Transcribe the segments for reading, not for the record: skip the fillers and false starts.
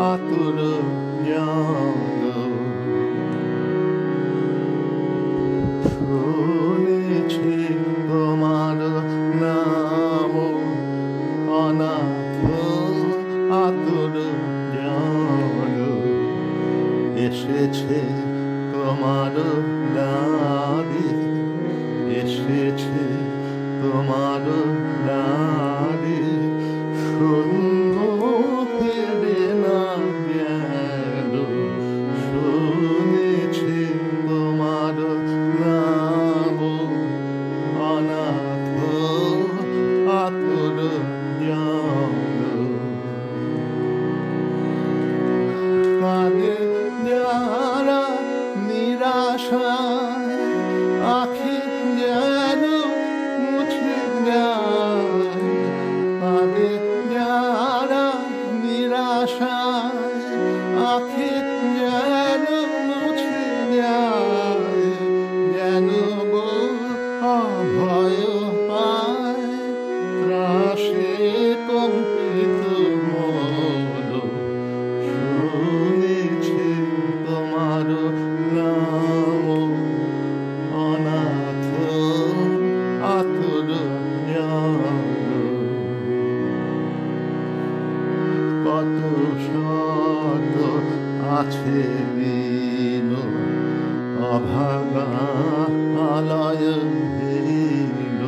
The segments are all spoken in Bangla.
আতুর জ্ঞান শুনেছি তোমার নাম অনাথ আতুর জ্ঞান এসেছে তোমার দাদি এসেছে তোমার দাদি শূন্য ফেরে না গেল শুনেছি তোমার নাম অনাথ আতুর জ্ঞান কাঁদে যারা নিরাশায় আখি যেন মুছে যায় কাঁদে যারা নিরাশায় আখি যেন মুছে যায় যেন অভয় পায় ত্রাসে কম্পিত মন শুনেছি তোমার নাম অনাথ আতুর জ্ঞান কত শত আছে দিন অভাগা আলয় হীন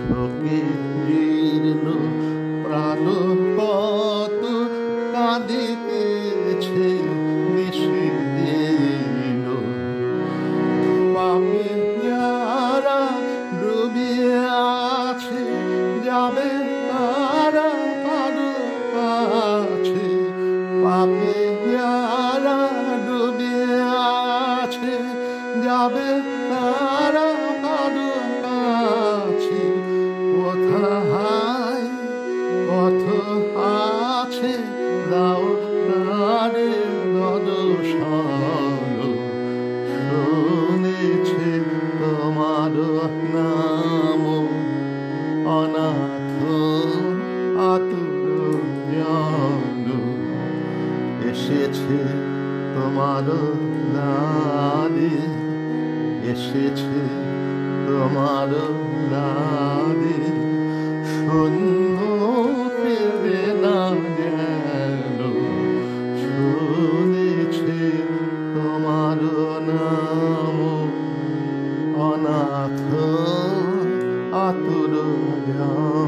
শোকে জীর্ণ প্রাণ কত কাঁদিতেছে নিষিদিন পাপী যারা ডুবিয়ে আছে যাবে তারা কারো কাছে পাপী যারা ডুবিয়ে আছে যাবে তারা কারো কাছে কোথায় পথ আছে দাও তারে দর্শন শুনেছে তোমার নাম অনাথ আতুর জ্ঞান এসেছে তোমার দাদি এসেছে তোমার দাদি শূন্য ফেরে না গেল শুনেছে তোমার নাম অনাথ আতুর জ্ঞান